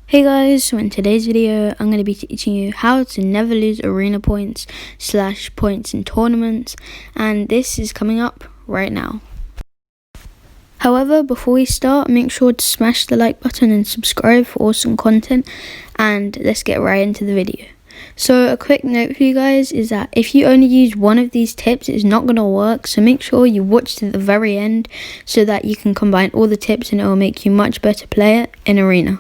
Hey guys, so in today's video I'm going to be teaching you how to never lose arena points / points in tournaments, and this is coming up right now. However, before we start, make sure to smash the like button and subscribe for awesome content, and let's get right into the video. So a quick note for you guys is that if you only use one of these tips, it's not going to work, so make sure you watch to the very end so that you can combine all the tips and it will make you much better player in arena.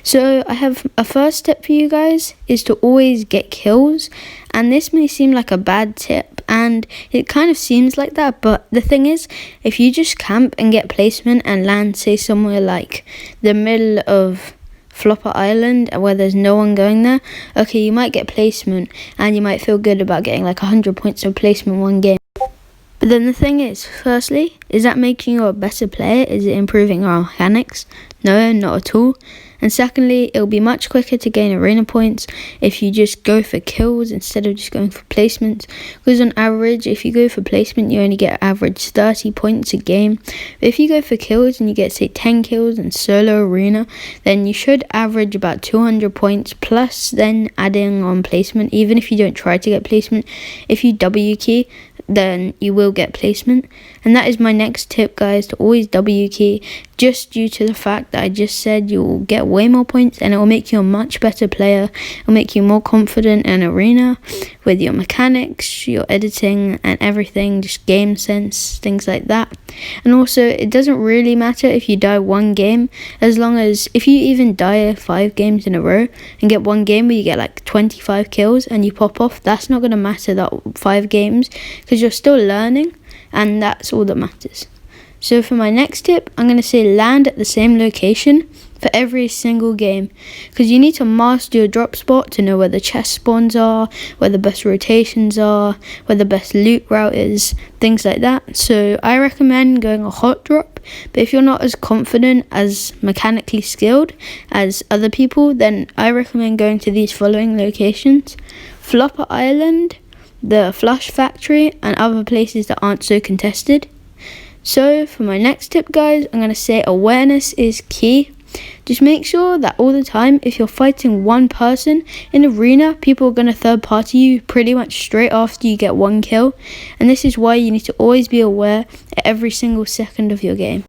So I have a first tip for you guys is to always get kills, and this may seem like a bad tip and it kind of seems like that, but the thing is, if you just camp and get placement and land say somewhere like the middle of Flopper Island where there's no one going there, okay, you might get placement and you might feel good about getting like 100 points of placement one game. But then the thing is, firstly, is that making you a better player? Is it improving our mechanics? No, not at all. And secondly, it'll be much quicker to gain arena points if you just go for kills instead of just going for placements. Because on average, if you go for placement, you only get average 30 points a game. But if you go for kills and you get, say, 10 kills in solo arena, then you should average about 200 points plus then adding on placement. Even if you don't try to get placement, if you W key, then you will get placement. And that is my next tip, guys, to always W key, just due to the fact that I just said you'll get way more points and it will make you a much better player. It will make you more confident in arena with your mechanics, your editing and everything, just game sense, things like that. And also, it doesn't really matter if you die one game, as long as if you even die 5 games in a row and get one game where you get like 25 kills and you pop off, that's not going to matter that 5 games because you're still learning, and that's all that matters. So for my next tip, I'm going to say land at the same location for every single game, because you need to master your drop spot to know where the chest spawns are, where the best rotations are, where the best loot route is, things like that. So I recommend going a hot drop, but if you're not as confident as mechanically skilled as other people, then I recommend going to these following locations: Flopper Island, the Flush Factory, and other places that aren't so contested. So for my next tip, guys, I'm going to say awareness is key. Just make sure that all the time, if you're fighting one person in arena, people are going to third party you pretty much straight after you get one kill. And this is why you need to always be aware at every single second of your game.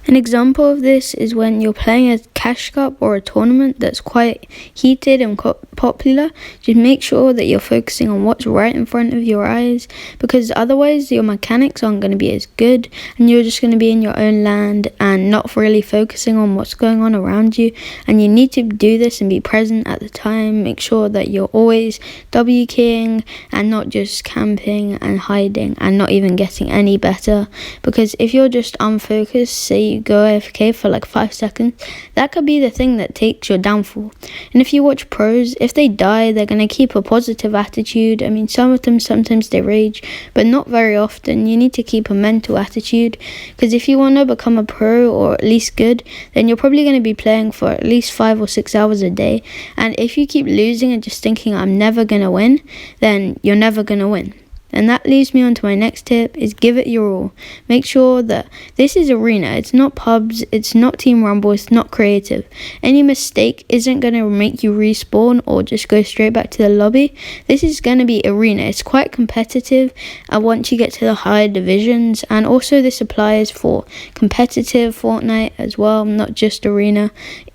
An example of this is when you're playing a cash cup or a tournament that's quite heated and popular. Just make sure that you're focusing on what's right in front of your eyes, because otherwise your mechanics aren't going to be as good and you're just going to be in your own land and not really focusing on what's going on around you. And you need to do this and be present at the time. Make sure that you're always W keying and not just camping and hiding and not even getting any better, because if you're just unfocused, say you go AFK for like 5 seconds, that could be the thing that takes your downfall. And if you watch pros, if they die, they're going to keep a positive attitude. I mean, some of them, sometimes they rage, but not very often. You need to keep a mental attitude, because if you want to become a pro or at least good, then you're probably going to be playing for at least 5 or 6 hours a day. And if you keep losing and just thinking I'm never going to win, then you're never going to win. And that leads me on to my next tip, is give it your all. Make sure that this is arena, it's not pubs, it's not team rumble, it's not creative. Any mistake isn't going to make you respawn or just go straight back to the lobby. This is going to be arena, it's quite competitive once you get to the higher divisions, and also this applies for competitive Fortnite as well, not just arena.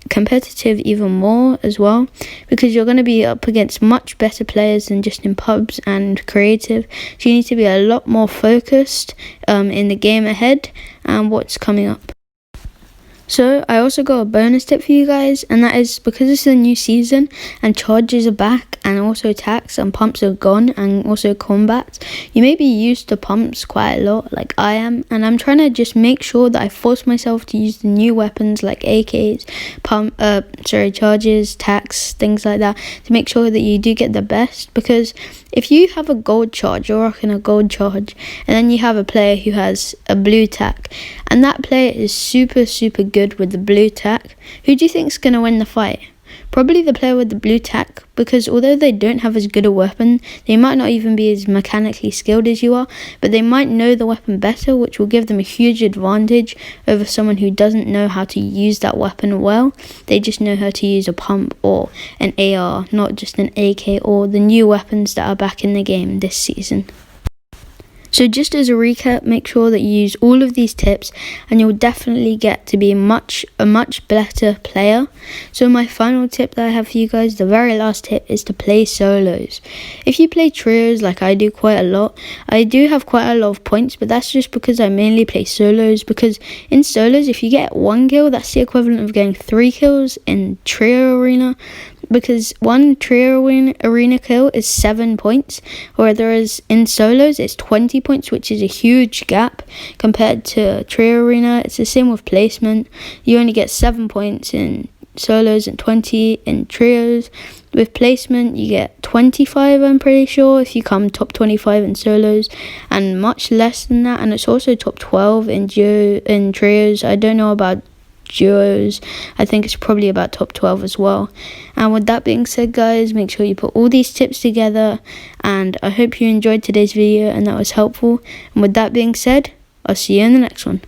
Competitive even more as well, because you're going to be up against much better players than just in pubs and creative. So you need to be a lot more focused in the game ahead and what's coming up. So I also got a bonus tip for you guys, and that is because it's a new season and charges are back and also attacks and pumps are gone and also combats, you may be used to pumps quite a lot like I am, and I'm trying to just make sure that I force myself to use the new weapons like AKs, charges, tax, things like that, to make sure that you do get the best. Because if you have a gold charge, you're rocking a gold charge, and then you have a player who has a blue tack, and that player is super good with the blue tack, who do you think is going to win the fight? Probably the player with the blue tack, because although they don't have as good a weapon, they might not even be as mechanically skilled as you are, but they might know the weapon better, which will give them a huge advantage over someone who doesn't know how to use that weapon well. They just know how to use a pump or an AR, not just an AK or the new weapons that are back in the game this season. So just as a recap, make sure that you use all of these tips and you'll definitely get to be a much better player. So my final tip that I have for you guys, the very last tip, is to play solos. If you play trios like I do quite a lot, I do have quite a lot of points, but that's just because I mainly play solos, because in solos, if you get 1 kill, that's the equivalent of getting 3 kills in trio arena, because one trio arena kill is 7 points, whereas in solos it's 20 points, which is a huge gap compared to trio arena. It's the same with placement. You only get 7 points in solos and 20 in trios. With placement you get 25, I'm pretty sure, if you come top 25 in solos, and much less than that, and it's also top 12 in trios. I don't know about duos. I think it's probably about top 12 as well. And with that being said, guys, make sure you put all these tips together, and I hope you enjoyed today's video and that was helpful. And with that being said, I'll see you in the next one.